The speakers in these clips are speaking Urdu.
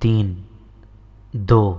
3, 2।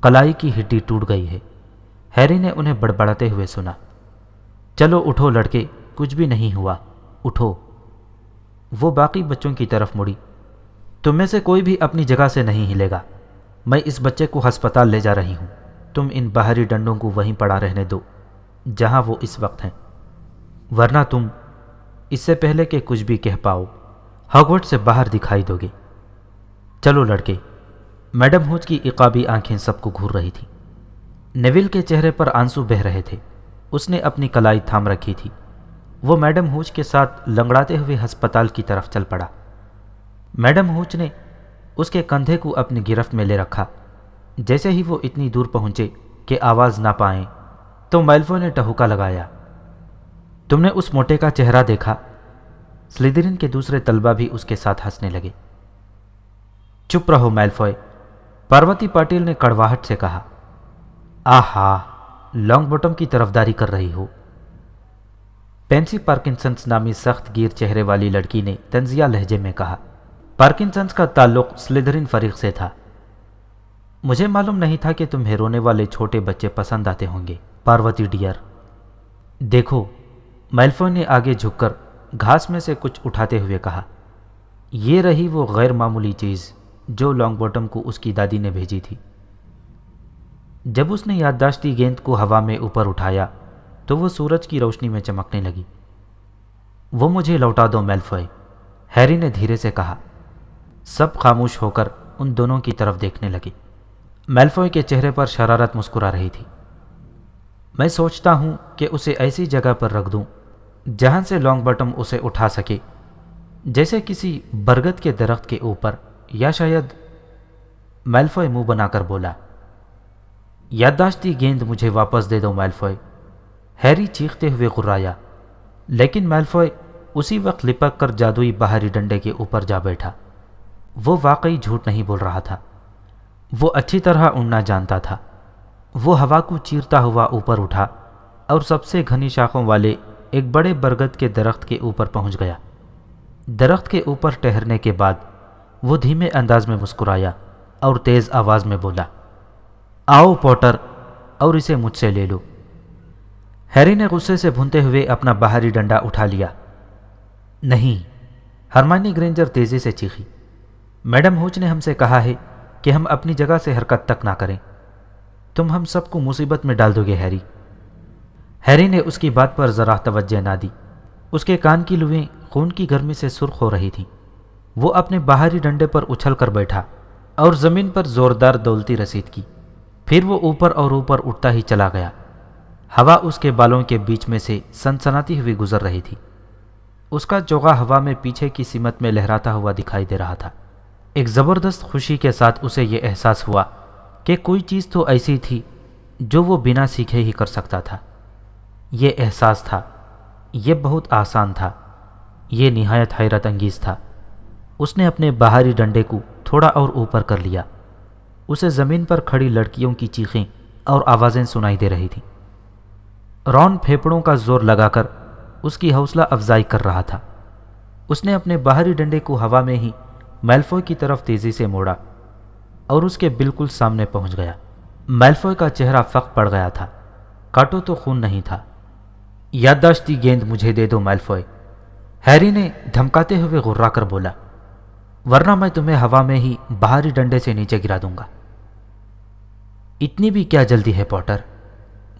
کلائی کی ہڈی ٹوٹ گئی ہے۔ ہیری نے انہیں بڑبڑاتے ہوئے سنا۔ چلو اٹھو لڑکے، کچھ بھی نہیں ہوا، اٹھو۔ وہ باقی بچوں کی طرف مڑی۔ تم میں سے کوئی بھی اپنی جگہ سے نہیں ہلے گا، میں اس بچے کو ہسپتال لے جا رہی ہوں، تم ان باہری ڈنڈوں کو وہیں پڑا رہنے دو جہاں وہ اس وقت ہیں، ورنہ تم اس سے پہلے کہ کچھ بھی کہہ پاؤ ہاگورٹ سے باہر دکھائی دو گے۔ چلو لڑکے۔ میڈم ہوچ کی عقابی آنکھیں سب کو گھور رہی تھیں۔ نیویل کے چہرے پر آنسو بہہ رہے تھے۔ اس نے اپنی کلائی تھام رکھی تھی۔ وہ میڈم ہوچ کے ساتھ لنگڑاتے ہوئے ہسپتال کی طرف چل پڑا۔ میڈم ہوچ نے اس کے کندھے کو اپنی گرفت میں لے رکھا۔ جیسے ہی وہ اتنی دور پہنچے کہ آواز نہ پائیں تو میلفوئے نے ٹہوکا لگایا۔ تم نے اس موٹے کا چہرہ دیکھا؟ سلیدرین کے دوسرے طلبہ بھی اس کے ساتھ ہنسنے لگے۔ چپ رہو میلفوئے، پارواتی پاٹل نے کڑواہٹ سے کہا۔ آہا، لانگ بوٹم کی طرفداری کر رہی ہو؟ پینسی پارکنسنس نامی سخت گیر چہرے والی لڑکی نے طنزیہ لہجے میں کہا۔ پارکنسنس کا تعلق سلیدرین فریق سے تھا۔ مجھے معلوم نہیں تھا کہ تمہیں رونے والے چھوٹے بچے پسند آتے ہوں گے پارواتی ڈیئر۔ دیکھو، میلفوئے نے آگے جھک کر گھاس میں سے کچھ اٹھاتے ہوئے کہا، یہ رہی وہ غیر معمولی چیز جو لانگ باٹم کو اس کی دادی نے بھیجی تھی۔ جب اس نے یادداشتی گیند کو ہوا میں اوپر اٹھایا تو وہ سورج کی روشنی میں چمکنے لگی۔ وہ مجھے لوٹا دو میلفوئے، ہیری نے دھیرے سے کہا۔ سب خاموش ہو کر ان دونوں کی طرف دیکھنے لگے۔ میلفوئے کے چہرے پر شرارت مسکرا رہی تھی۔ میں سوچتا ہوں کہ اسے ایسی جگہ پر رکھ دوں جہاں سے لانگ باٹم اسے اٹھا سکے، جیسے کسی برگد کے درخت کے اوپر، یا شاید… میلفوئے منہ بنا کر بولا۔ یادداشتی گیند مجھے واپس دے دو میلفوئے، ہیری چیختے ہوئے غرایا، لیکن میلفوئے اسی وقت لپک کر جادوئی باہری ڈنڈے کے اوپر جا بیٹھا۔ وہ واقعی جھوٹ نہیں بول رہا تھا، وہ اچھی طرح اڑنا جانتا تھا۔ وہ ہوا کو چیرتا ہوا اوپر اٹھا اور سب سے گھنی شاخوں والے ایک بڑے برگد کے درخت کے اوپر پہنچ گیا۔ درخت کے اوپر ٹہرنے کے بعد وہ دھیمے انداز میں مسکرایا اور تیز آواز میں بولا، آؤ پوٹر، اور اسے مجھ سے لے لو۔ ہیری نے غصے سے بھونتے ہوئے اپنا باہری ڈنڈا اٹھا لیا۔ نہیں، ہرمائنی گرینجر تیزی سے چیخی، میڈم ہوچ نے ہم سے کہا ہے کہ ہم اپنی جگہ سے حرکت تک نہ کریں۔ تم ہم سب کو مصیبت میں ڈال دو گے ہیری۔ ہیری نے اس کی بات پر ذرا توجہ نہ دی۔ اس کے کان کی لویں خون کی گرمی سے سرخ ہو رہی تھیں۔ وہ اپنے باہری ڈنڈے پر اچھل کر بیٹھا اور زمین پر زوردار دولتی رسید کی۔ پھر وہ اوپر اور اوپر اٹھتا ہی چلا گیا۔ ہوا اس کے بالوں کے بیچ میں سے سنسناتی ہوئی گزر رہی تھی۔ اس کا چوغا ہوا میں پیچھے کی سمت میں لہراتا ہوا دکھائی دے رہا تھا۔ ایک زبردست خوشی کے ساتھ اسے یہ احساس ہوا کہ کوئی چیز تو ایسی تھی جو وہ بنا سیکھے ہی کر سکتا تھا۔ یہ احساس تھا، یہ بہت آسان تھا، یہ نہایت حیرت انگیز تھا۔ اس نے اپنے باہری ڈنڈے کو تھوڑا اور اوپر کر لیا۔ اسے زمین پر کھڑی لڑکیوں کی چیخیں اور آوازیں سنائی دے رہی تھیں۔ رون پھیپڑوں کا زور لگا کر اس کی حوصلہ افزائی کر رہا تھا۔ اس نے اپنے باہری ڈنڈے کو ہوا میں ہی میلفوئے کی طرف تیزی سے موڑا اور اس کے بالکل سامنے پہنچ گیا۔ میلفوئے کا چہرہ فق پڑ گیا تھا، کاٹو تو خون نہیں تھا۔ یادداشتی گیند مجھے دے دو میلفوئے، ہیری نے دھمکاتے ہوئے غرا کر بولا، ورنہ میں تمہیں ہوا میں ہی باہری ڈنڈے سے نیچے گرا دوں گا۔ اتنی بھی کیا جلدی ہے پوٹر؟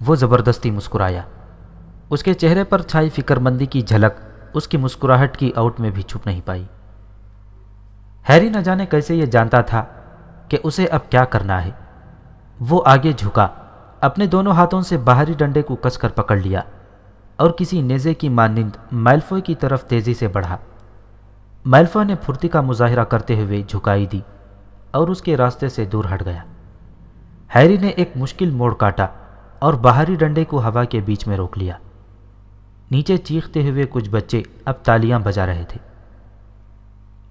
وہ زبردستی مسکرایا۔ اس کے چہرے پر چھائی فکر مندی کی جھلک اس کی مسکراہٹ کی آؤٹ میں بھی چھپ نہیں پائی۔ ہیری نہ جانے کیسے یہ جانتا تھا کہ اسے اب کیا کرنا ہے۔ وہ آگے جھکا، اپنے دونوں ہاتھوں سے باہری ڈنڈے کو کس کر پکڑ لیا اور کسی نیزے کی مانند میلفوئے کی طرف تیزی سے بڑھا۔ میلفوئے نے پھرتی کا مظاہرہ کرتے ہوئے جھکائی دی اور اس کے راستے سے دور ہٹ گیا۔ ہیری نے ایک مشکل موڑ کاٹا اور باہری ڈنڈے کو ہوا کے بیچ میں روک لیا۔ نیچے چیختے ہوئے کچھ بچے اب تالیاں بجا رہے تھے۔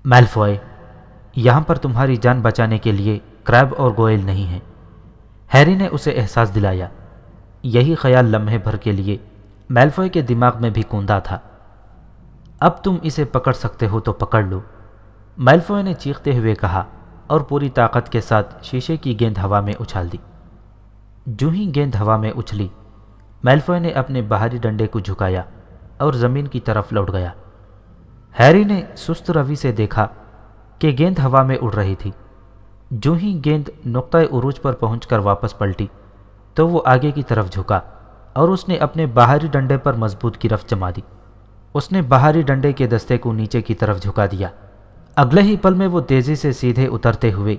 میلفوئے، یہاں پر تمہاری جان بچانے کے لیے کریب اور گوئل نہیں ہیں، ہیری نے اسے احساس دلایا۔ یہی خیال لمحے بھر کے لیے میلفوئے کے دماغ میں بھی کوندا تھا۔ اب تم اسے پکڑ سکتے ہو تو پکڑ لو، میلفوئے نے چیختے ہوئے کہا اور پوری طاقت کے ساتھ شیشے کی گیند ہوا میں اچھال دی۔ جو ہی گیند ہوا میں اچھلی، میلفوئے نے اپنے باہری ڈنڈے کو جھکایا اور زمین کی طرف لوٹ گیا۔ ہیری نے سست روی سے دیکھا کہ گیند ہوا میں اڑ رہی تھی۔ جو ہی گیند نقطۂ عروج پر پہنچ کر واپس پلٹی تو وہ آگے کی طرف جھکا اور اس نے اپنے باہری ڈنڈے پر مضبوط گرفت جما دی۔ اس نے باہری ڈنڈے کے دستے کو نیچے کی طرف جھکا دیا۔ اگلے ہی پل میں وہ تیزی سے سیدھے اترتے ہوئے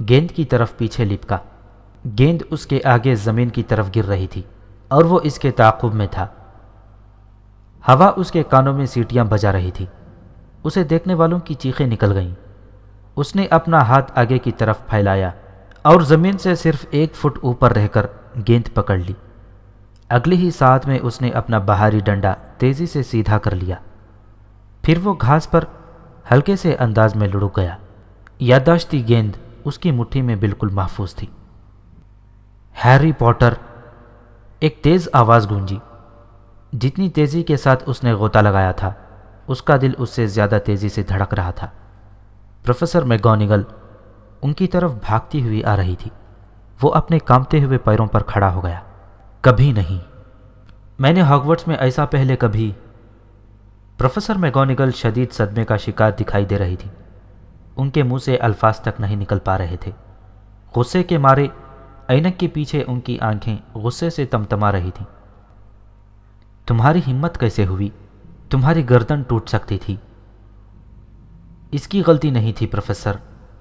گیند کی طرف پیچھے لپکا۔ گیند اس کے آگے زمین کی طرف گر رہی تھی اور وہ اس کے تعاقب میں تھا۔ ہوا اس کے کانوں میں سیٹیاں بجا رہی تھی۔ اسے دیکھنے والوں کی چیخیں نکل گئیں۔ اس نے اپنا ہاتھ آگے کی طرف پھیلایا اور زمین سے صرف 1 فٹ اوپر رہ کر گیند پکڑ لی۔ اگلی ہی ساتھ میں اس نے اپنا باہری ڈنڈا تیزی سے سیدھا کر لیا۔ پھر وہ گھاس پر ہلکے سے انداز میں لڑک گیا۔ یادداشتی گیند اس کی مٹھی میں بالکل محفوظ تھی۔ Harry Potter! ایک تیز آواز گونجی۔ جتنی تیزی کے ساتھ اس نے غوطہ لگایا تھا، اس کا دل اس سے زیادہ تیزی سے دھڑک رہا تھا۔ پروفیسر میگونیگل ان کی طرف بھاگتی ہوئی آ رہی تھی۔ وہ اپنے کانپتے ہوئے پیروں پر کھڑا ہو گیا۔ کبھی نہیں، میں نے ہاگورٹس میں ایسا پہلے کبھی… پروفیسر میگونیگل شدید صدمے کا شکار دکھائی دے رہی تھی۔ ان کے منہ سے الفاظ تک نہیں نکل پا رہے تھے۔ غصے کے مارے اینک کے پیچھے ان کی آنکھیں غصے سے تمتما رہی تھیں۔ تمہاری ہمت کیسے ہوئی؟ تمہاری گردن ٹوٹ سکتی تھی۔ اس کی غلطی نہیں تھی پروفیسر،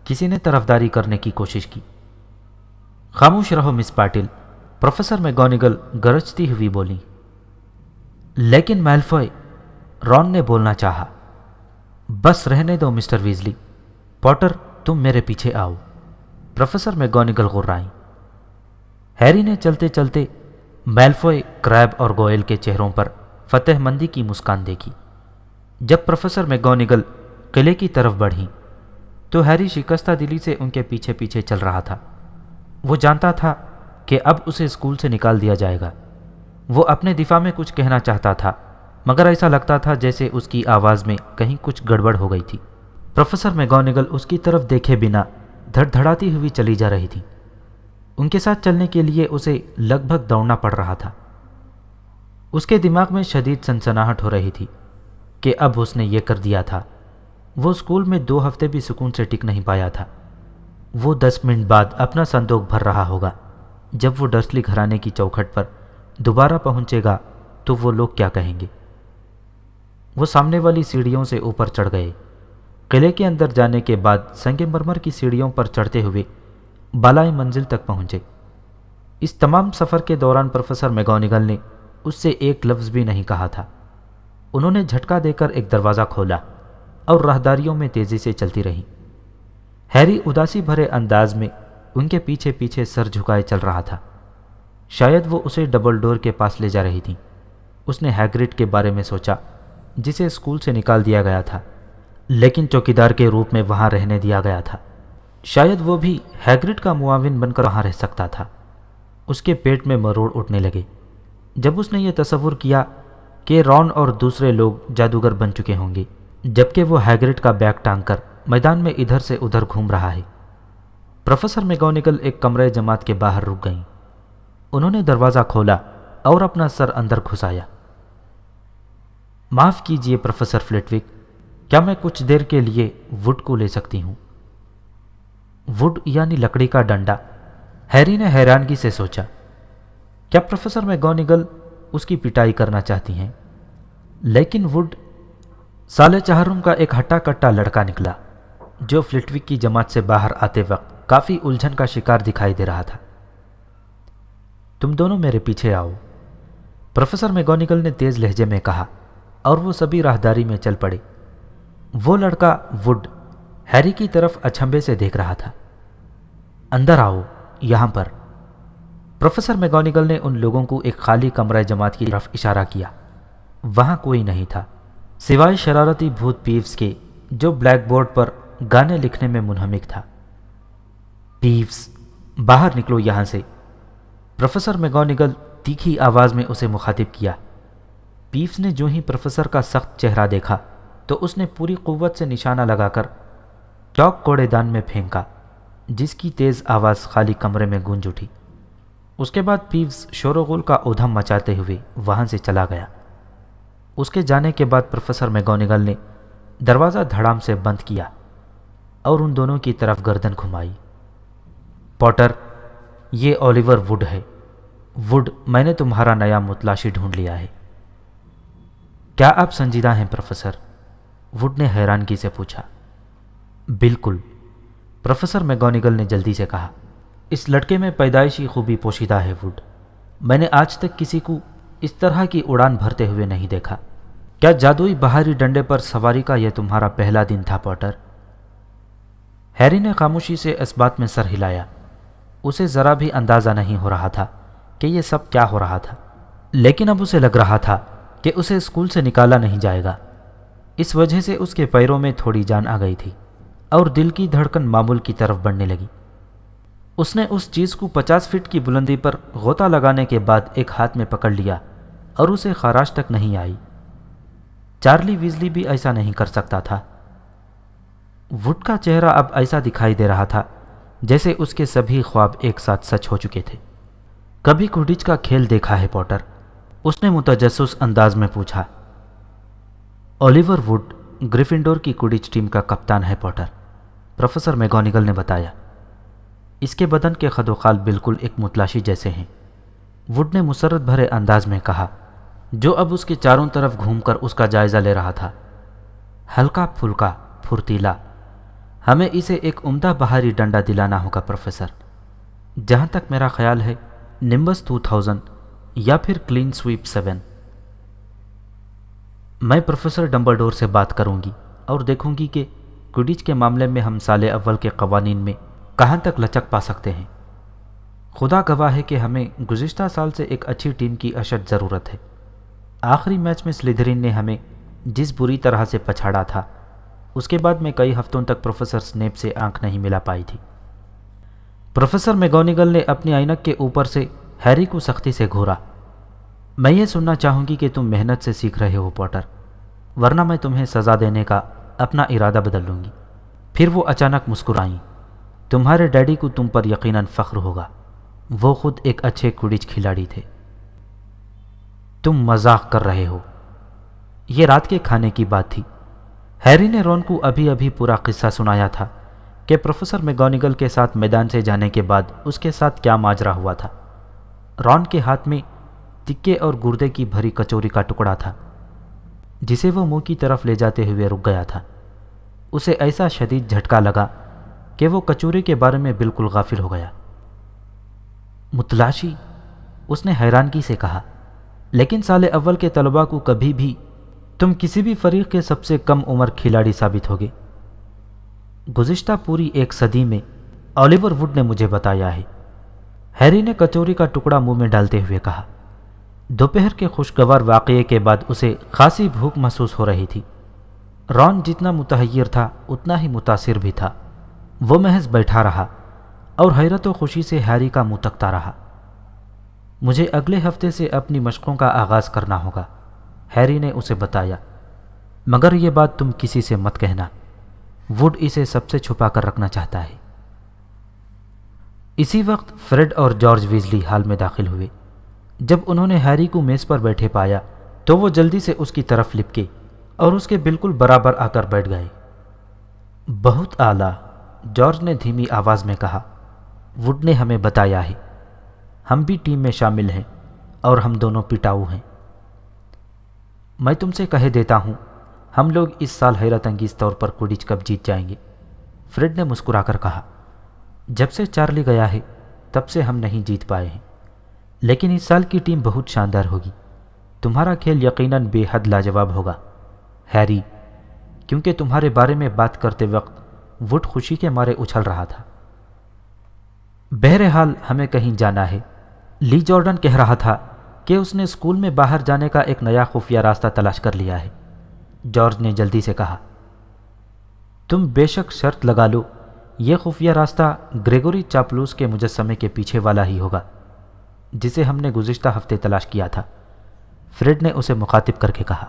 کسی نے طرفداری کرنے کی کوشش کی۔ خاموش رہو مس پاٹل، پروفیسر میگونیگل گرجتی ہوئی بولی۔ لیکن میلفوئے، رون نے بولنا چاہا۔ بس رہنے دو مسٹر ویزلی۔ پوٹر، تم میرے پیچھے آؤ۔ پروفیسر میگونیگل غرائیں۔ ہیری نے چلتے چلتے میلفوئے، کریب اور گوئل کے چہروں پر فتح مندی کی مسکان دیکھی۔ جب پروفیسر میگونیگل قلعے کی طرف بڑھی تو ہیری شکستہ دلی سے ان کے پیچھے پیچھے چل رہا تھا۔ وہ جانتا تھا کہ اب اسے اسکول سے نکال دیا جائے گا۔ وہ اپنے دفاع میں کچھ کہنا چاہتا تھا، مگر ایسا لگتا تھا جیسے اس کی آواز میں کہیں کچھ گڑبڑ ہو گئی تھی۔ پروفیسر میگونیگل اس کی طرف دیکھے بنا دھڑ دھڑاتی ہوئی چلی جا رہی تھی۔ ان کے ساتھ چلنے کے لیے اسے لگ بھگ دوڑنا پڑ رہا تھا۔ اس کے دماغ میں شدید سنسناہٹ ہو رہی تھی کہ اب اس نے یہ کر دیا تھا۔ وہ اسکول میں 2 ہفتے بھی سکون سے ٹک نہیں پایا تھا۔ وہ 10 منٹ بعد اپنا صندوق بھر رہا ہوگا۔ جب وہ ڈرسلی گھرانے کی چوکھٹ پر دوبارہ پہنچے گا تو وہ لوگ کیا کہیں گے؟ وہ سامنے والی سیڑھیوں سے اوپر چڑھ گئے۔ قلعے کے اندر جانے کے بعد سنگ مرمر کی سیڑھیوں پر چڑھتے ہوئے بالائے منزل تک پہنچے۔ اس تمام سفر کے دوران پروفیسر میگونیگل نے اس سے ایک لفظ بھی نہیں کہا تھا۔ انہوں نے جھٹکا دے کر ایک دروازہ کھولا اور راہداریوں میں تیزی سے چلتی رہی۔ ہیری اداسی بھرے انداز میں ان کے پیچھے پیچھے سر جھکائے چل رہا تھا۔ شاید وہ اسے ڈبل ڈور کے پاس لے جا رہی تھیں۔ اس نے ہیگرڈ کے بارے میں سوچا، جسے اسکول سے نکال دیا گیا تھا لیکن چوکیدار کے روپ میں وہاں رہنے دیا گیا تھا۔ شاید وہ بھی ہیگرڈ کا معاون بن کر وہاں رہ سکتا تھا۔ اس کے پیٹ میں مروڑ اٹھنے لگے جب اس نے یہ تصور کیا کہ رون اور دوسرے لوگ جادوگر بن چکے ہوں گے، جبکہ وہ ہیگرڈ کا بیگ ٹانگ کر میدان میں ادھر سے ادھر گھوم رہا ہے۔ پروفیسر میگونیگل ایک کمرے جماعت کے باہر رک گئیں۔ انہوں نے دروازہ کھولا اور اپنا سر اندر گھسایا۔ معاف کیجیے پروفیسر فلٹوک، کیا میں کچھ دیر کے لیے وڈ کو لے سکتی ہوں؟ وڈ یعنی لکڑی کا ڈنڈا؟ ہیری نے حیرانگی سے سوچا۔ کیا پروفیسر میگونیگل اس کی پٹائی کرنا چاہتی ہیں؟ لیکن وڈ… سالے چہارم کا ایک ہٹا کٹا لڑکا نکلا جو فلٹوک کی جماعت سے باہر آتے وقت کافی الجھن کا شکار دکھائی دے رہا تھا۔ تم دونوں میرے پیچھے آؤ، پروفیسر میگونیگل نے تیز لہجے میں کہا، اور وہ سبھی راہداری میں چل پڑے۔ وہ لڑکا وڈ ہیری کی طرف اچھمبے سے دیکھ رہا تھا۔ اندر آؤ، یہاں پر۔ پروفیسر میگونیگل نے ان لوگوں کو ایک خالی کمرہ جماعت کی طرف اشارہ کیا۔ وہاں کوئی نہیں تھا سوائے شرارتی بھوت پیوس کے، جو بلیک بورڈ پر گانے لکھنے میں منہمک تھا۔ پیوس، باہر نکلو یہاں سے، پروفیسر میگونیگل تیکھی آواز میں اسے مخاطب کیا۔ پیوس نے جو ہی پروفیسر کا سخت چہرہ دیکھا تو اس نے پوری قوت سے نشانہ لگا کر چاک کوڑے دان میں پھینکا، جس کی تیز آواز خالی کمرے میں گونج اٹھی۔ اس کے بعد پیوز شور و غل کا ادھم مچاتے ہوئے وہاں سے چلا گیا۔ اس کے جانے کے بعد پروفیسر میگونیگل نے دروازہ دھڑام سے بند کیا اور ان دونوں کی طرف گردن گھمائی۔ پوٹر، یہ اولیور ووڈ ہے۔ ووڈ، میں نے تمہارا نیا متلاشی ڈھونڈ لیا ہے۔ کیا آپ سنجیدہ ہیں پروفیسر؟ ووڈ نے حیرانگی سے پوچھا۔ بالکل، پروفیسر میگونیگل نے جلدی سے کہا۔ اس لڑکے میں پیدائشی خوبی پوشیدہ ہے ووڈ۔ میں نے آج تک کسی کو اس طرح کی اڑان بھرتے ہوئے نہیں دیکھا۔ کیا جادوئی بہاری ڈنڈے پر سواری کا یہ تمہارا پہلا دن تھا پوٹر؟ ہیری نے خاموشی سے اس بات میں سر ہلایا۔ اسے ذرا بھی اندازہ نہیں ہو رہا تھا کہ یہ سب کیا ہو رہا تھا، لیکن اب اسے لگ رہا تھا کہ اسے اسکول سے نکالا نہیں جائے گا۔ اس وجہ سے اس کے پیروں میں تھوڑی جان آ گئی تھی اور دل کی دھڑکن معمول کی طرف بڑھنے لگی۔ اس نے اس چیز کو 50 فٹ کی بلندی پر غوطہ لگانے کے بعد ایک ہاتھ میں پکڑ لیا اور اسے خراش تک نہیں آئی۔ چارلی ویزلی بھی ایسا نہیں کر سکتا تھا۔ ووڈ کا چہرہ اب ایسا دکھائی دے رہا تھا جیسے اس کے سبھی خواب ایک ساتھ سچ ہو چکے تھے۔ کبھی کوڈچ کا کھیل دیکھا ہے پوٹر؟ اس نے متجسس انداز میں پوچھا۔ اولیور ووڈ گریفنڈور کی کوڈچ ٹیم کا کپتان ہے پوٹر، پروفیسر میگونیگل نے بتایا۔ اس کے بدن کے خد و خال بالکل ایک متلاشی جیسے ہیں، ووڈ نے مسرت بھرے انداز میں کہا، جو اب اس کے چاروں طرف گھوم کر اس کا جائزہ لے رہا تھا۔ ہلکا پھلکا، پھرتیلا۔ ہمیں اسے ایک عمدہ بہاری ڈنڈا دلانا ہوگا پروفیسر۔ جہاں تک میرا خیال ہے نمبس 2000 یا پھر کلین سویپ 7۔ میں پروفیسر ڈمبلڈور سے بات کروں گی اور دیکھوں گی کہ کوڈچ کے معاملے میں ہم سال اول کے قوانین میں کہاں تک لچک پا سکتے ہیں۔ خدا گواہ ہے کہ ہمیں گزشتہ سال سے ایک اچھی ٹیم کی اشد ضرورت ہے۔ آخری میچ میں سلیدرین نے ہمیں جس بری طرح سے پچھاڑا تھا، اس کے بعد میں کئی ہفتوں تک پروفیسر سنیپ سے آنکھ نہیں ملا پائی تھی۔ پروفیسر میگونیگل نے اپنی اینک کے اوپر سے ہیری کو سختی سے گھورا۔ میں یہ سننا چاہوں گی کہ تم محنت سے سیکھ رہے ہو پوٹر، ورنہ میں تمہیں سزا دینے کا اپنا ارادہ بدل لوں گی۔ پھر وہ اچانک مسکرائیں۔ تمہارے ڈیڈی کو تم پر یقیناً فخر ہوگا، وہ خود ایک اچھے کوڈچ کھلاڑی تھے۔ تم مذاق کر رہے ہو؟ یہ رات کے کھانے کی بات تھی۔ ہیری نے رون کو ابھی ابھی پورا قصہ سنایا تھا کہ پروفیسر میگونیگل کے ساتھ میدان سے جانے کے بعد اس کے ساتھ کیا ماجرا ہوا تھا۔ رون کے ہاتھ میں تکے اور گردے کی بھری کچوری کا ٹکڑا تھا جسے وہ منہ کی طرف لے جاتے ہوئے رک گیا تھا۔ اسے ایسا شدید جھٹکا لگا کہ وہ کچوری کے بارے میں بالکل غافل ہو گیا۔ متلاشی؟ اس نے حیرانگی سے کہا، لیکن سال اول کے طلباء کو کبھی بھی تم کسی بھی فریق کے سب سے کم عمر کھلاڑی ثابت ہوگے۔ گزشتہ پوری ایک صدی میں اولیور ووڈ نے مجھے بتایا ہے، ہیری نے کچوری کا ٹکڑا منہ میں ڈالتے ہوئے کہا۔ دوپہر کے خوشگوار واقعے کے بعد اسے خاصی بھوک محسوس ہو رہی تھی۔ رون جتنا متحیر تھا اتنا ہی متاثر بھی تھا۔ وہ محض بیٹھا رہا اور حیرت و خوشی سے ہیری کا منہ تکتا رہا۔ مجھے اگلے ہفتے سے اپنی مشقوں کا آغاز کرنا ہوگا، ہیری نے اسے بتایا، مگر یہ بات تم کسی سے مت کہنا۔ ووڈ اسے سب سے چھپا کر رکھنا چاہتا ہے۔ اسی وقت فریڈ اور جارج ویزلی ہال میں داخل ہوئے۔ جب انہوں نے ہیری کو میز پر بیٹھے پایا تو وہ جلدی سے اس کی طرف لپکے اور اس کے بالکل برابر آ کر بیٹھ گئے۔ بہت اعلیٰ، جارج نے دھیمی آواز میں کہا، ووڈ نے ہمیں بتایا ہے، ہم بھی ٹیم میں شامل ہیں اور ہم دونوں پٹاؤ ہیں۔ میں تم سے کہہ دیتا ہوں، ہم لوگ اس سال حیرت انگیز طور پر کوڈچ کپ جیت جائیں گے، فریڈ نے مسکرا کر کہا۔ جب سے چارلی گیا ہے تب سے ہم نہیں جیت پائے ہیں، لیکن اس سال کی ٹیم بہت شاندار ہوگی۔ تمہارا کھیل یقیناً بے حد لاجواب ہوگا ہیری، کیونکہ تمہارے بارے میں بات کرتے وقت ووڈ خوشی کے مارے اچھل رہا تھا۔ بہرحال ہمیں کہیں جانا ہے۔ لی جارڈن کہہ رہا تھا کہ اس نے اسکول میں باہر جانے کا ایک نیا خفیہ راستہ تلاش کر لیا ہے، جارج نے جلدی سے کہا۔ تم بے شک شرط لگا لو، یہ خفیہ راستہ گریگوری چاپلوس کے مجسمے کے پیچھے والا ہی ہوگا جسے ہم نے گزشتہ ہفتے تلاش کیا تھا، فریڈ نے اسے مخاطب کر کے کہا۔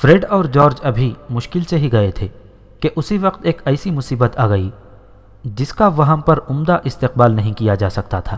فریڈ اور جارج ابھی مشکل سے ہی گئے تھے کہ اسی وقت ایک ایسی مصیبت آ گئی جس کا وہاں پر عمدہ استقبال نہیں کیا جا سکتا تھا۔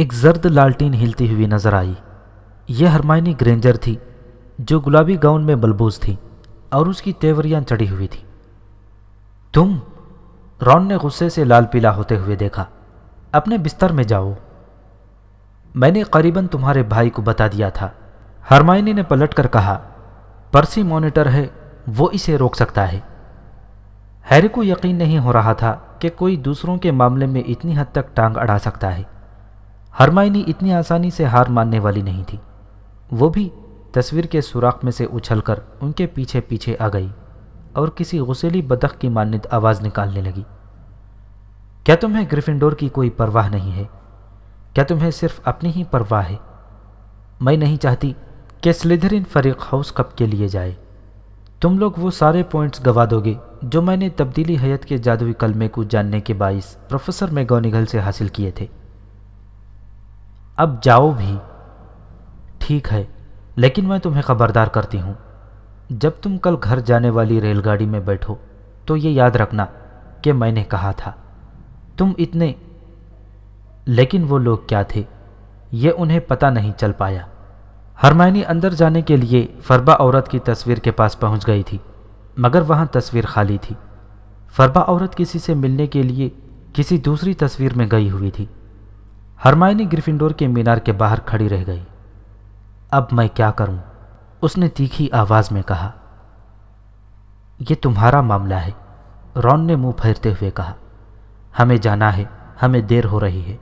ایک زرد لالٹین ہلتی ہوئی نظر آئی۔ یہ ہرمائنی گرینجر تھی جو گلابی گاؤن میں ملبوس تھی اور اس کی تیوریاں چڑھی ہوئی تھی۔ تم؟ رون نے غصے سے لال پیلا ہوتے ہوئے دیکھا۔ اپنے بستر میں جاؤ۔ میں نے قریباً تمہارے بھائی کو بتا دیا تھا، ہرمائنی نے پلٹ کر کہا۔ پرسی مانیٹر ہے، وہ اسے روک سکتا ہے۔ ہیری کو یقین نہیں ہو رہا تھا کہ کوئی دوسروں کے معاملے میں اتنی حد تک ٹانگ اڑا سکتا ہے۔ ہرمائنی اتنی آسانی سے ہار ماننے والی نہیں تھی۔ وہ بھی تصویر کے سوراخ میں سے اچھل کر ان کے پیچھے پیچھے آ گئی اور کسی غسیلی بدخ کی مانند آواز نکالنے لگی۔ کیا تمہیں گریفنڈور کی کوئی پرواہ نہیں ہے؟ کیا تمہیں صرف اپنی ہی پرواہ ہے؟ میں نہیں چاہتی کہ سلیدرین فریق ہاؤس کپ کے لیے جائے۔ تم لوگ وہ سارے پوائنٹس گوا دو گے جو میں نے تبدیلی حیت کے جادوئی کلمے کو جاننے کے باعث پروفیسر میگونگل سے حاصل کیے تھے۔ اب جاؤ بھی۔ ٹھیک ہے، لیکن میں تمہیں خبردار کرتی ہوں، جب تم کل گھر جانے والی ریل گاڑی میں بیٹھو تو یہ یاد رکھنا کہ میں نے کہا تھا۔ تم اتنے… لیکن وہ لوگ کیا تھے یہ انہیں پتہ نہیں چل پایا۔ ہرمائنی اندر جانے کے لیے فربا عورت کی تصویر کے پاس پہنچ گئی تھی، مگر وہاں تصویر خالی تھی۔ فربا عورت کسی سے ملنے کے لیے کسی دوسری تصویر میں گئی ہوئی تھی۔ ہرمائنی گریفنڈور کے مینار کے باہر کھڑی رہ گئی۔ اب میں کیا کروں؟ اس نے تیکھی آواز میں کہا۔ یہ تمہارا معاملہ ہے، رون نے منہ پھیرتے ہوئے کہا۔ ہمیں جانا ہے، ہمیں دیر ہو رہی ہے۔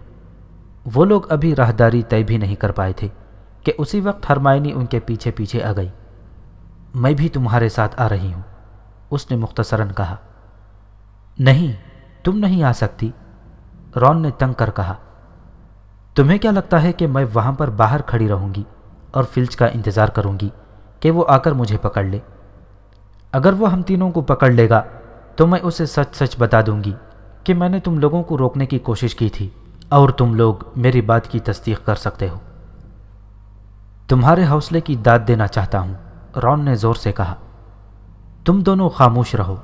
وہ لوگ ابھی راہداری طے بھی نہیں کر پائے تھے کہ اسی وقت ہرمائنی ان کے پیچھے پیچھے آ گئی۔ میں بھی تمہارے ساتھ آ رہی ہوں، اس نے مختصراً کہا۔ نہیں، تم نہیں آ سکتی، رون نے تنگ کر کہا۔ تمہیں کیا لگتا ہے کہ میں وہاں پر باہر کھڑی رہوں گی اور فلچ کا انتظار کروں گی کہ وہ آ کر مجھے پکڑ لے؟ اگر وہ ہم تینوں کو پکڑ لے گا تو میں اسے سچ سچ بتا دوں گی کہ میں نے تم لوگوں کو روکنے کی کوشش کی تھی اور تم لوگ میری بات کی تصدیق کر سکتے ہو۔ تمہارے حوصلے کی داد دینا چاہتا ہوں، رون نے زور سے کہا۔ تم دونوں خاموش رہو،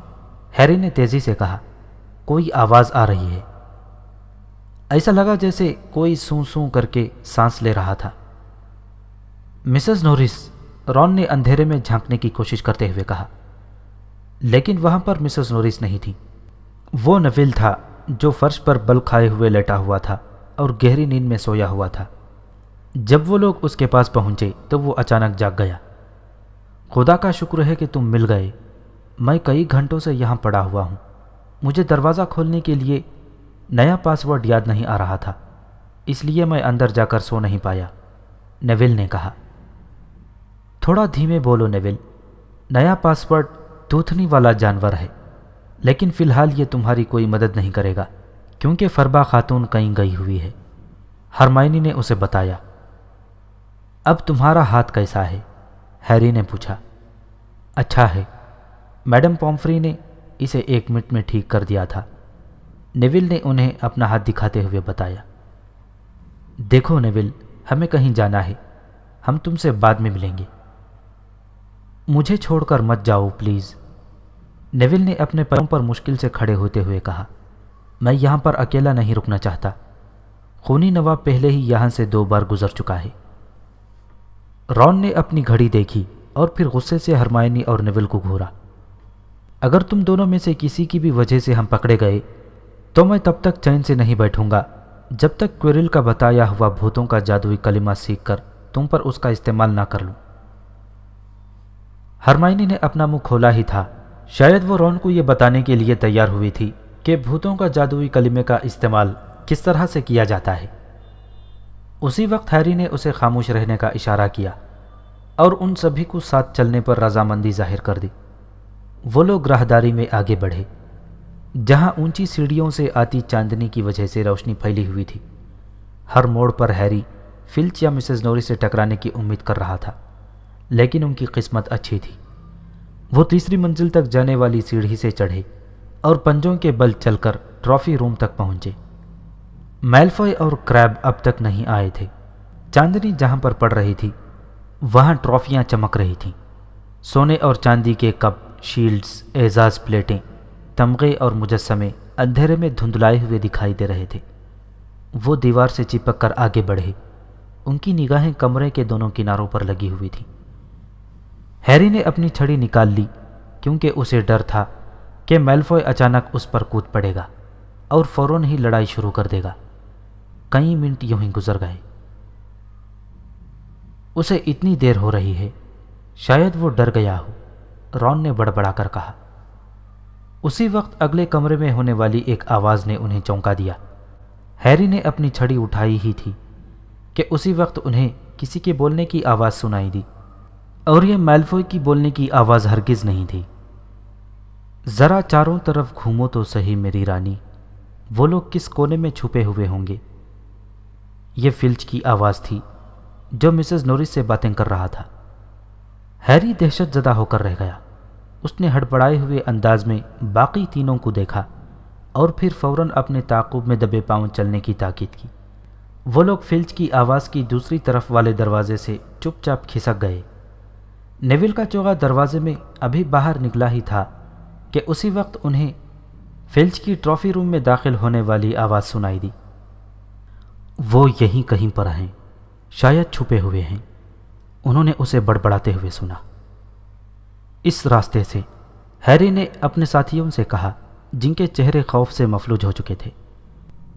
ہیری نے تیزی سے کہا۔ کوئی آواز آ رہی ہے۔ ایسا لگا جیسے کوئی سوں سوں کر کے سانس لے رہا تھا۔ مسز نورس، رون نے اندھیرے میں جھانکنے کی کوشش کرتے ہوئے کہا، لیکن وہاں پر مسز نورس نہیں تھی۔ وہ نویل تھا جو فرش پر بل کھائے ہوئے لیٹا ہوا تھا اور گہری نیند میں سویا ہوا تھا۔ جب وہ لوگ اس کے پاس پہنچے تو وہ اچانک جاگ گیا۔ خدا کا شکر ہے کہ تم مل گئے، میں کئی گھنٹوں سے یہاں پڑا ہوا ہوں۔ مجھے دروازہ کھولنے کے لیے نیا پاس ورڈ یاد نہیں آ رہا تھا، اس لیے میں اندر جا کر سو نہیں پایا، نیویل نے کہا۔ تھوڑا دھیمے بولو نیویل، نیا پاس ورڈ توتھنی والا جانور ہے، لیکن فی الحال یہ تمہاری کوئی مدد نہیں کرے گا کیونکہ فربا خاتون کہیں گئی ہوئی ہے، ہرمائنی نے اسے بتایا۔ اب تمہارا ہاتھ کیسا ہے؟ ہیری نے پوچھا۔ اچھا ہے، میڈم پومفری نے اسے 1 منٹ میں ٹھیک کر دیا تھا، نیویل نے انہیں اپنا ہاتھ دکھاتے ہوئے بتایا۔ دیکھو نیویل، ہمیں کہیں جانا ہے، ہم تم سے بعد میں ملیں گے۔ مجھے چھوڑ کر مت جاؤ پلیز، نیویل نے اپنے پیروں پر مشکل سے کھڑے ہوتے ہوئے کہا۔ میں یہاں پر اکیلا نہیں رکنا چاہتا، خونی نواب پہلے ہی یہاں سے 2 بار گزر چکا ہے۔ رون نے اپنی گھڑی دیکھی اور پھر غصے سے ہرمائنی اور نیویل کو گھورا۔ اگر تم دونوں میں سے کسی کی بھی وجہ سے ہم پکڑے گئے تو میں تب تک چین سے نہیں بیٹھوں گا جب تک کوئرل کا بتایا ہوا بھوتوں کا جادوئی کلمہ سیکھ کر تم پر اس کا استعمال نہ کر لوں۔ ہرمائنی نے اپنا منہ کھولا ہی تھا، شاید وہ رون کو یہ بتانے کے لیے تیار ہوئی تھی کہ بھوتوں کا جادوئی کلمے کا استعمال کس طرح سے کیا جاتا ہے۔ اسی وقت ہیری نے اسے خاموش رہنے کا اشارہ کیا اور ان سبھی کو ساتھ چلنے پر رضامندی ظاہر کر دی۔ وہ لوگ راہداری میں آگے بڑھے، جہاں اونچی سیڑھیوں سے آتی چاندنی کی وجہ سے روشنی پھیلی ہوئی تھی۔ ہر موڑ پر ہیری فلچ یا مسز نورس سے ٹکرانے کی امید کر رہا تھا، لیکن ان کی قسمت اچھی تھی۔ وہ تیسری منزل تک جانے والی سیڑھی سے چڑھے اور پنجوں کے بل چل کر ٹرافی روم تک پہنچے۔ میلفوئے اور کریب اب تک نہیں آئے تھے۔ چاندنی جہاں پر پڑ رہی تھی وہاں ٹرافیاں چمک رہی تھیں۔ سونے اور چاندی کے کپ، شیلڈز، اعزاز پلیٹیں، تمغے اور مجسمے اندھیرے میں دھندلائے ہوئے دکھائی دے رہے تھے۔ وہ دیوار سے چپک کر آگے بڑھے۔ ان کی نگاہیں کمرے کے دونوں کناروں پر لگی ہوئی تھیں۔ ہیری نے اپنی چھڑی نکال لی کیونکہ اسے ڈر تھا کہ میلفوائے اچانک اس پر کود پڑے گا اور فوراً ہی لڑائی شروع کر دے گا۔ کئی منٹ یوں ہی گزر گئے۔ اسے اتنی دیر ہو رہی ہے، شاید وہ ڈر گیا ہو، رون نے بڑبڑا کر کہا۔ اسی وقت اگلے کمرے میں ہونے والی ایک آواز نے انہیں چونکا دیا۔ ہیری نے اپنی چھڑی اٹھائی ہی تھی کہ اسی وقت انہیں کسی کے بولنے کی آواز سنائی دی، اور یہ میلفوائے کی بولنے کی آواز ہرگز نہیں تھی۔ ذرا چاروں طرف گھومو تو صحیح میری رانی، وہ لوگ کس کونے میں چھپے ہوئے ہوں گے۔ یہ فلچ کی آواز تھی جو مسز نورس سے باتیں کر رہا تھا۔ ہیری دہشت زدہ ہو کر رہ گیا۔ اس نے ہڑبڑائے ہوئے انداز میں باقی تینوں کو دیکھا اور پھر فوراً اپنے تعاقب میں دبے پاؤں چلنے کی تاکید کی۔ وہ لوگ فلچ کی آواز کی دوسری طرف والے دروازے سے چپ چاپ کھسک گئے۔ نیویل کا چوغا دروازے میں ابھی باہر نکلا ہی تھا کہ اسی وقت انہیں فلچ کی ٹرافی روم میں داخل ہونے والی آواز سنائی دی۔ وہ یہیں کہیں پر ہیں، شاید چھپے ہوئے ہیں، انہوں نے اسے بڑبڑاتے ہوئے سنا۔ اس راستے سے، ہیری نے اپنے ساتھیوں سے کہا جن کے چہرے خوف سے مفلوج ہو چکے تھے۔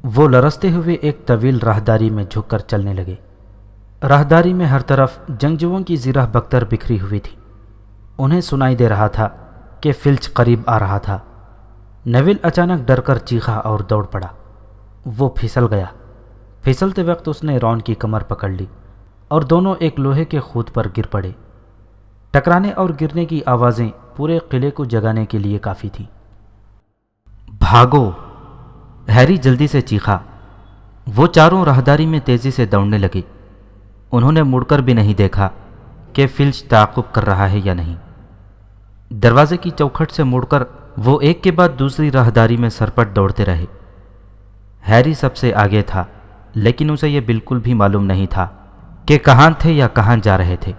وہ لرزتے ہوئے ایک طویل راہداری میں جھک کر چلنے لگے۔ راہداری میں ہر طرف جنگجوؤں کی زرہ بکتر بکھری ہوئی تھی۔ انہیں سنائی دے رہا تھا کہ فلچ قریب آ رہا تھا۔ نیویل اچانک ڈر کر چیخا اور دوڑ پڑا۔ وہ پھسل گیا۔ پھسلتے وقت اس نے رون کی کمر پکڑ لی اور دونوں ایک لوہے کے خود پر گر پڑے۔ ٹکرانے اور گرنے کی آوازیں پورے قلعے کو جگانے کے لیے کافی تھیں۔ بھاگو! ہیری جلدی سے چیخا۔ وہ چاروں راہداری میں تیزی سے دوڑنے لگے۔ انہوں نے مڑ کر بھی نہیں دیکھا کہ فلچ تعاقب کر رہا ہے یا نہیں۔ دروازے کی چوکھٹ سے مڑ کر وہ ایک کے بعد دوسری راہداری میں سرپٹ دوڑتے رہے۔ ہیری سب سے آگے تھا، لیکن اسے یہ بالکل بھی معلوم نہیں تھا کہ کہاں تھے یا کہاں جا رہے تھے۔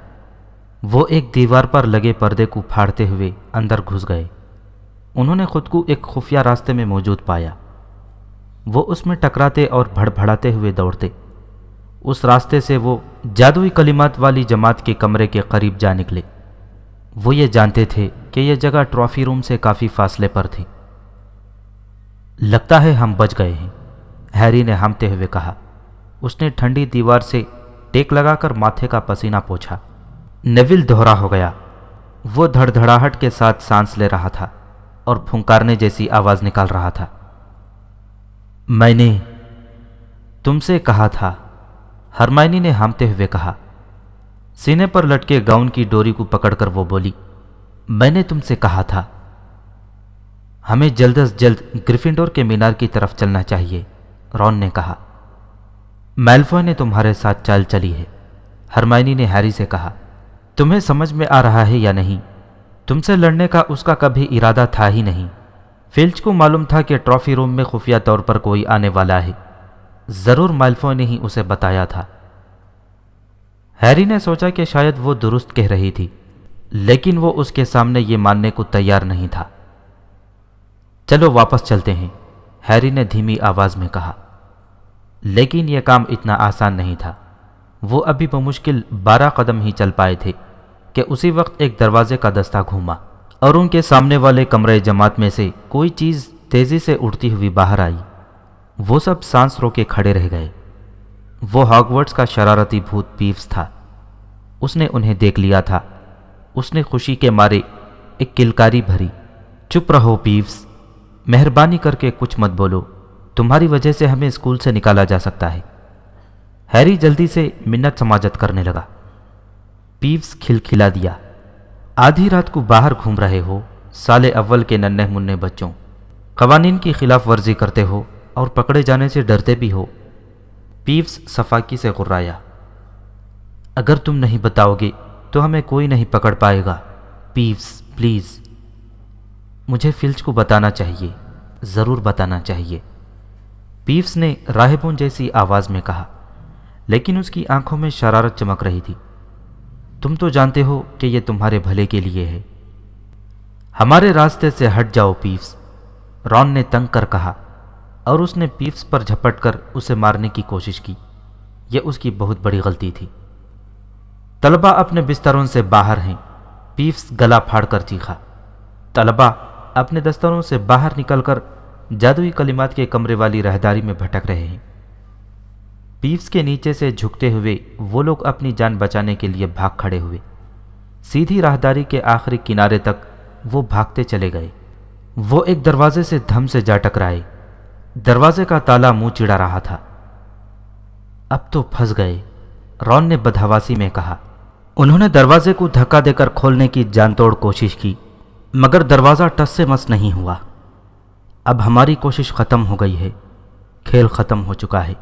وہ ایک دیوار پر لگے پردے کو پھاڑتے ہوئے اندر گھس گئے۔ انہوں نے خود کو ایک خفیہ راستے میں موجود پایا۔ وہ اس میں ٹکراتے اور بھڑبڑاتے ہوئے دوڑتے۔ اس راستے سے وہ جادوئی کلمات والی جماعت کے کمرے کے قریب جا نکلے۔ وہ یہ جانتے تھے کہ یہ جگہ ٹرافی روم سے کافی فاصلے پر تھی۔ لگتا ہے ہم بچ گئے ہیں، ہیری نے ہامتے ہوئے کہا۔ اس نے ٹھنڈی دیوار سے ٹیک لگا کر ماتھے کا پسینہ پوچھا۔ نیویل دوہرا ہو گیا۔ وہ دھڑ دھڑاہٹ کے ساتھ سانس لے رہا تھا اور پھنکارنے جیسی آواز نکال رہا تھا۔ میں نے تم سے کہا تھا، ہرمائنی نے ہامتے ہوئے کہا۔ سینے پر لٹکے گاؤن کی ڈوری کو پکڑ کر وہ بولی، میں نے تم سے کہا تھا ہمیں جلد از جلد گریفنڈور کے مینار کی طرف چلنا چاہیے، رون نے کہا۔ میلفوائے نے تمہارے ساتھ چال چلی ہے، ہرمائنی نے ہیری سے کہا۔ تمہیں سمجھ میں آ رہا ہے یا نہیں؟ تم سے لڑنے کا اس کا کبھی ارادہ تھا ہی نہیں۔ فلچ کو معلوم تھا کہ ٹرافی روم میں خفیہ طور پر کوئی آنے والا ہے۔ ضرور میلفوائے نے ہی اسے بتایا تھا۔ ہیری نے سوچا کہ شاید وہ درست کہہ رہی تھی، لیکن وہ اس کے سامنے یہ ماننے کو تیار نہیں تھا۔ چلو واپس چلتے ہیں، ہیری نے دھیمی آواز میں کہا۔ لیکن یہ کام اتنا آسان نہیں تھا۔ وہ ابھی بمشکل 12 قدم ہی چل پائے تھے کہ اسی وقت ایک دروازے کا دستہ گھوما اور ان کے سامنے والے کمرے جماعت میں سے کوئی چیز تیزی سے اڑتی ہوئی باہر آئی۔ وہ سب سانس رو کے کھڑے رہ گئے۔ وہ ہاگورٹس کا شرارتی بھوت پیوس تھا۔ اس نے انہیں دیکھ لیا تھا۔ اس نے خوشی کے مارے ایک کلکاری بھری، چپ رہو پیوس، مہربانی کر کے کچھ مت بولو، تمہاری وجہ سے ہمیں اسکول سے نکالا جا سکتا ہے۔ ہیری جلدی سے منت سماجت کرنے لگا۔ پیوس کھلکھلا دیا، آدھی رات کو باہر گھوم رہے ہو، سال اول کے ننھے منھے بچوں، قوانین کی خلاف ورزی کرتے ہو اور پکڑے جانے سے ڈرتے بھی ہو۔ پیوس صفاقی سے غرایا، اگر تم نہیں بتاؤ گے تو ہمیں کوئی نہیں پکڑ پائے گا۔ پیوس پلیز، مجھے فلچ کو بتانا چاہیے، ضرور بتانا چاہیے، پیوس نے راہبوں جیسی آواز میں کہا، لیکن اس کی آنکھوں میں شرارت چمک رہی تھی۔ تم تو جانتے ہو کہ یہ تمہارے بھلے کے لیے ہے۔ ہمارے راستے سے ہٹ جاؤ پیوس، رون نے تنگ کر کہا، اور اس نے پیپس پر جھپٹ کر اسے مارنے کی کوشش کی۔ یہ اس کی بہت بڑی غلطی تھی۔ طلبہ اپنے بستروں سے باہر ہیں، پیپس گلا پھاڑ کر چیخا۔ طلبہ اپنے دفتروں سے باہر نکل کر جادوئی کلمات کے کمرے والی راہداری میں بھٹک رہے ہیں۔ پیپس کے نیچے سے جھکتے ہوئے وہ لوگ اپنی جان بچانے کے لیے بھاگ کھڑے ہوئے۔ سیدھی راہداری کے آخری کنارے تک وہ بھاگتے چلے گئے۔ وہ ایک دروازے سے دھم سے جا ٹکرائے۔ دروازے کا تالا منہ چڑا رہا تھا۔ اب تو پھنس گئے، رون نے بدحواسی میں کہا۔ انہوں نے دروازے کو دھکا دے کر کھولنے کی جان توڑ کوشش کی، مگر دروازہ ٹس سے مس نہیں ہوا۔ اب ہماری کوشش ختم ہو گئی ہے، کھیل ختم ہو چکا ہے۔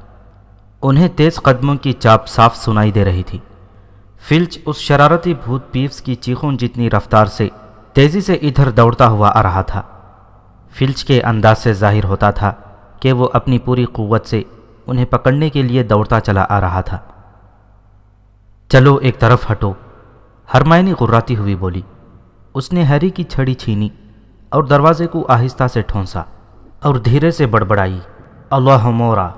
انہیں تیز قدموں کی چاپ صاف سنائی دے رہی تھی۔ فلچ اس شرارتی بھوت پیپس کی چیخوں جتنی رفتار سے تیزی سے ادھر دوڑتا ہوا آ رہا تھا۔ فلچ کے انداز سے ظاہر ہوتا تھا کہ وہ اپنی پوری قوت سے انہیں پکڑنے کے لیے دوڑتا چلا آ رہا تھا۔ چلو ایک طرف ہٹو، ہرمائنی غراتی ہوئی بولی۔ اس نے ہیری کی چھڑی چھینی اور دروازے کو آہستہ سے ٹھونسا اور دھیرے سے بڑبڑائی، اللہ مورا۔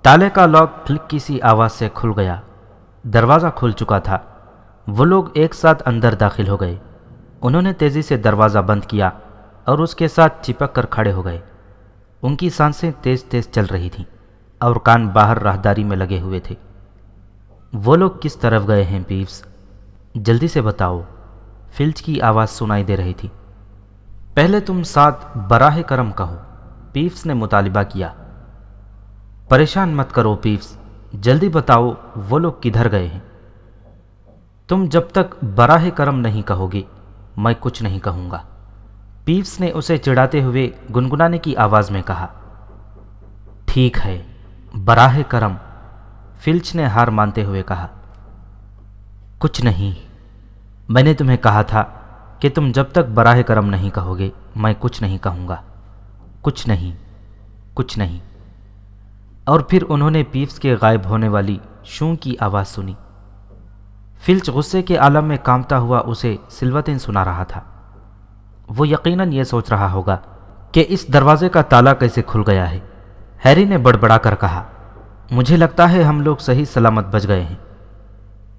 تالے کا لاک کلک کی سی آواز سے کھل گیا۔ دروازہ کھل چکا تھا۔ وہ لوگ ایک ساتھ اندر داخل ہو گئے۔ انہوں نے تیزی سے دروازہ بند کیا اور اس کے ساتھ چپک کر کھڑے ہو گئے۔ ان کی سانسیں تیز تیز چل رہی تھیں اور کان باہر راہداری میں لگے ہوئے تھے۔ وہ لوگ کس طرف گئے ہیں پیپس؟ جلدی سے بتاؤ، فلچ کی آواز سنائی دے رہی تھی۔ پہلے تم ساتھ براہ کرم کہو، پیپس نے مطالبہ کیا۔ پریشان مت کرو پیپس، جلدی بتاؤ وہ لوگ کدھر گئے ہیں۔ تم جب تک براہ کرم نہیں کہو گے میں کچھ نہیں کہوں گا، پیپس نے اسے چڑھاتے ہوئے گنگنانے کی آواز میں کہا۔ ٹھیک ہے، براہ کرم، فلچ نے ہار مانتے ہوئے کہا۔ کچھ نہیں، میں نے تمہیں کہا تھا کہ تم جب تک براہ کرم نہیں کہو گے میں کچھ نہیں کہوں گا، کچھ نہیں، کچھ نہیں۔ اور پھر انہوں نے پیپس کے غائب ہونے والی شوں کی آواز سنی۔ فلچ غصے کے عالم میں کانپتا ہوا اسے سلوتیں سنا رہا تھا۔ وہ یقیناً یہ سوچ رہا ہوگا کہ اس دروازے کا تالا کیسے کھل گیا ہے۔ ہیری نے بڑبڑا کر کہا، مجھے لگتا ہے ہم لوگ صحیح سلامت بچ گئے ہیں۔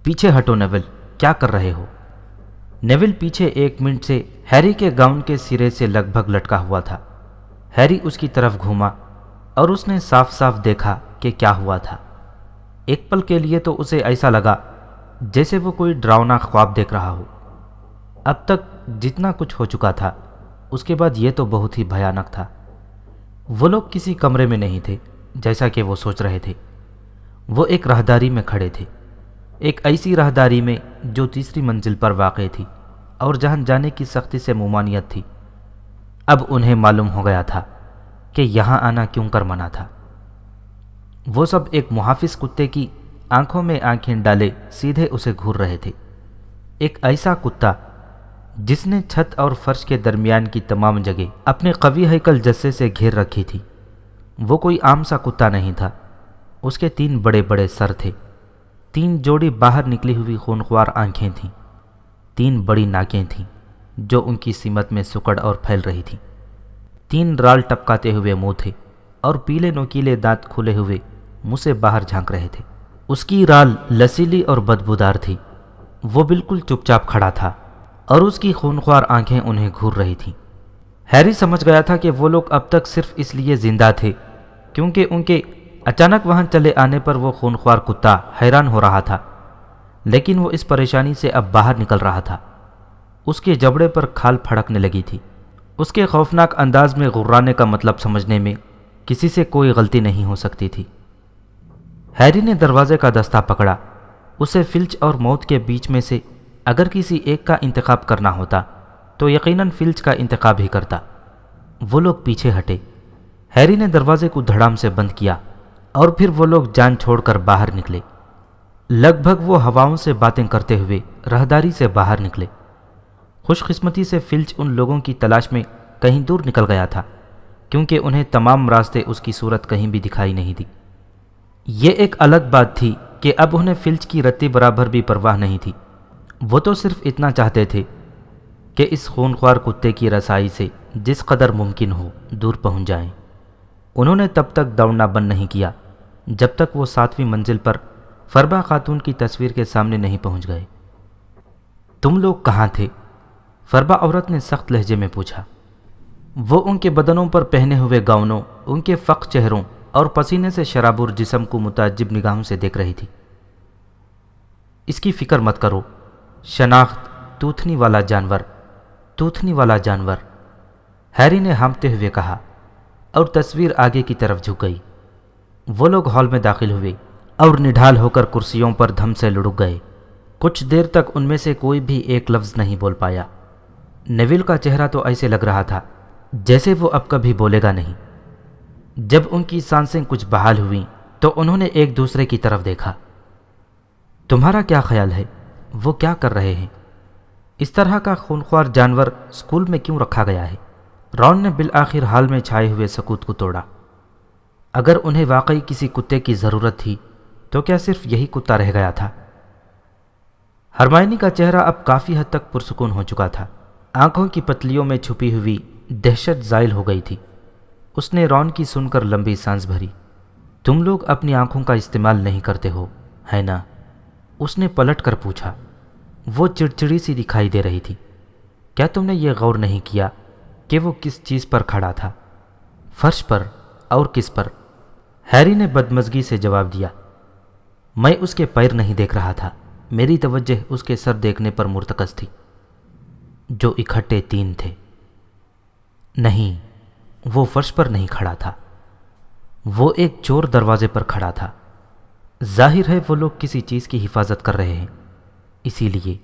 پیچھے ہٹو نیول، کیا کر رہے ہو؟ نیول پیچھے 1 منٹ سے ہیری کے گاؤن کے سرے سے لگ بھگ لٹکا ہوا تھا۔ ہیری اس کی طرف گھوما اور اس نے صاف صاف دیکھا کہ کیا ہوا تھا۔ ایک پل کے لیے تو اسے ایسا لگا جیسے وہ کوئی ڈراؤنا خواب دیکھ رہا ہو۔ اب تک جتنا کچھ ہو چکا تھا اس کے بعد یہ تو بہت ہی بھیانک تھا۔ وہ لوگ کسی کمرے میں نہیں تھے جیسا کہ وہ سوچ رہے تھے۔ وہ ایک راہداری میں کھڑے تھے، ایک ایسی راہداری میں جو 3ری منزل پر واقع تھی اور جہاں جانے کی سختی سے ممانعت تھی۔ اب انہیں معلوم ہو گیا تھا کہ یہاں آنا کیوں کر منع تھا۔ وہ سب ایک محافظ کتے کی آنکھوں میں آنکھیں ڈالے سیدھے اسے گھور رہے تھے۔ ایک ایسا کتا جس نے چھت اور فرش کے درمیان کی تمام جگہ اپنے قوی ہیکل جسے سے گھیر رکھی تھی۔ وہ کوئی عام سا کتا نہیں تھا۔ اس کے 3 بڑے بڑے سر تھے، 3 جوڑی باہر نکلی ہوئی خونخوار آنکھیں تھیں، 3 بڑی ناکیں تھیں جو ان کی سمت میں سکڑ اور پھیل رہی تھیں، 3 رال ٹپکاتے ہوئے منہ تھے اور پیلے نوکیلے دانت کھلے ہوئے منہ سے باہر جھانک رہے تھے۔ اس کی رال لسیلی اور بدبودار تھی۔ وہ بالکل چپ چاپ کھڑا تھا اور اس کی خونخوار آنکھیں انہیں گھور رہی تھیں۔ ہیری سمجھ گیا تھا کہ وہ لوگ اب تک صرف اس لیے زندہ تھے کیونکہ ان کے اچانک وہاں چلے آنے پر وہ خونخوار کتا حیران ہو رہا تھا، لیکن وہ اس پریشانی سے اب باہر نکل رہا تھا۔ اس کے جبڑے پر کھال پھڑکنے لگی تھی۔ اس کے خوفناک انداز میں غرانے کا مطلب سمجھنے میں کسی سے کوئی غلطی نہیں ہو سکتی تھی۔ ہیری نے دروازے کا دستہ پکڑا۔ اسے فلچ اور موت کے بیچ میں سے اگر کسی ایک کا انتخاب کرنا ہوتا تو یقیناً فلچ کا انتخاب ہی کرتا۔ وہ لوگ پیچھے ہٹے۔ ہیری نے دروازے کو دھڑام سے بند کیا اور پھر وہ لوگ جان چھوڑ کر باہر نکلے۔ لگ بھگ وہ ہواؤں سے باتیں کرتے ہوئے راہداری سے باہر نکلے۔ خوش قسمتی سے فلچ ان لوگوں کی تلاش میں کہیں دور نکل گیا تھا کیونکہ انہیں تمام راستے اس کی صورت کہیں بھی دکھائی نہیں دی۔ یہ ایک الگ بات تھی کہ اب انہیں فلچ کی رتی برابر بھی پرواہ نہیں تھی۔ وہ تو صرف اتنا چاہتے تھے کہ اس خونخوار کتے کی رسائی سے جس قدر ممکن ہو دور پہنچ جائیں۔ انہوں نے تب تک دوڑنا بند نہیں کیا جب تک وہ 7ویں منزل پر فربا خاتون کی تصویر کے سامنے نہیں پہنچ گئے۔ تم لوگ کہاں تھے؟ فربا عورت نے سخت لہجے میں پوچھا۔ وہ ان کے بدنوں پر پہنے ہوئے گاؤنوں، ان کے فق چہروں اور پسینے سے شرابور جسم کو متعجب نگاہوں سے دیکھ رہی تھی۔ اس کی فکر مت کرو، شناخت توتھنی والا جانور، توتھنی والا جانور، ہیری نے ہانپتے ہوئے کہا اور تصویر آگے کی طرف جھک گئی۔ وہ لوگ ہال میں داخل ہوئے اور نڈھال ہو کر کرسیوں پر دھم سے لڑک گئے۔ کچھ دیر تک ان میں سے کوئی بھی ایک لفظ نہیں بول پایا۔ نیویل کا چہرہ تو ایسے لگ رہا تھا جیسے وہ اب کبھی بولے گا نہیں۔ جب ان کی سانسیں کچھ بحال ہوئیں تو انہوں نے ایک دوسرے کی طرف دیکھا۔ تمہارا کیا خیال ہے؟ وہ کیا کر رہے ہیں؟ اس طرح کا خونخوار جانور اسکول میں کیوں رکھا گیا ہے؟ رون نے بالآخر حال میں چھائے ہوئے سکوت کو توڑا۔ اگر انہیں واقعی کسی کتے کی ضرورت تھی تو کیا صرف یہی کتا رہ گیا تھا؟ ہرمائنی کا چہرہ اب کافی حد تک پرسکون ہو چکا تھا۔ آنکھوں کی پتلیوں میں چھپی ہوئی دہشت زائل ہو گئی تھی۔ اس نے رون کی سن کر لمبی سانس بھری۔ تم لوگ اپنی آنکھوں کا استعمال نہیں کرتے ہو، ہے نا؟ اس نے پلٹ کر پوچھا۔ وہ چڑچڑی سی دکھائی دے رہی تھی۔ کیا تم نے یہ غور نہیں کیا کہ وہ کس چیز پر کھڑا تھا؟ فرش پر؟ اور کس پر؟ ہیری نے بدمزگی سے جواب دیا۔ میں اس کے پیر نہیں دیکھ رہا تھا، میری توجہ اس کے سر دیکھنے پر مرتکز تھی، جو اکٹھے 3 تھے۔ نہیں، وہ فرش پر نہیں کھڑا تھا، وہ ایک چور دروازے پر کھڑا تھا۔ ظاہر ہے وہ لوگ کسی چیز کی حفاظت کر رہے ہیں، اسی لیے۔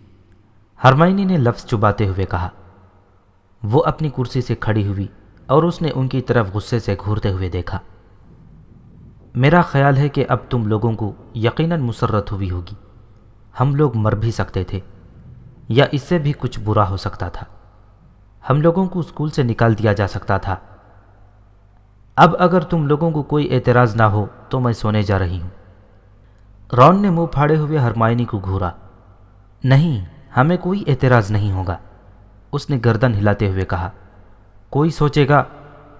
ہرمائنی نے لفظ چباتے ہوئے کہا۔ وہ اپنی کرسی سے کھڑی ہوئی اور اس نے ان کی طرف غصے سے گھورتے ہوئے دیکھا۔ میرا خیال ہے کہ اب تم لوگوں کو یقیناً مسرت ہوئی ہوگی۔ ہم لوگ مر بھی سکتے تھے یا اس سے بھی کچھ برا ہو سکتا تھا۔ ہم لوگوں کو اسکول سے نکال دیا جا سکتا تھا۔ اب اگر تم لوگوں کو کوئی اعتراض نہ ہو تو میں سونے جا رہی ہوں۔ رون نے منہ پھاڑے ہوئے ہرمائنی کو گھورا۔ نہیں، ہمیں کوئی اعتراض نہیں ہوگا، اس نے گردن ہلاتے ہوئے کہا۔ کوئی سوچے گا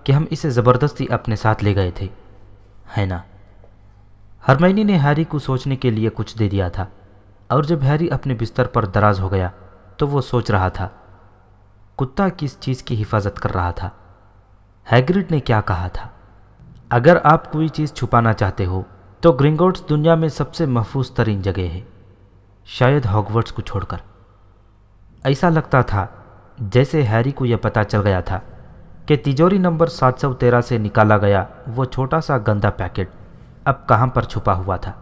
کہ ہم اسے زبردستی اپنے ساتھ لے گئے تھے، ہے نا؟ ہرمائنی نے ہیری کو سوچنے کے لیے کچھ دے دیا تھا، اور جب ہیری اپنے بستر پر دراز ہو گیا تو وہ سوچ رہا تھا، کتا کس چیز کی حفاظت کر رہا تھا؟ ہیگرڈ نے کیا کہا تھا؟ اگر آپ کوئی چیز چھپانا چاہتے ہو تو گرنگوٹس دنیا میں سب سے محفوظ ترین جگہ ہے، شاید ہاگورٹس کو چھوڑ کر۔ ایسا لگتا تھا جیسے ہیری کو یہ پتہ چل گیا تھا کہ تجوری نمبر 713 سے نکالا گیا وہ چھوٹا سا گندا پیکٹ اب کہاں پر چھپا ہوا تھا۔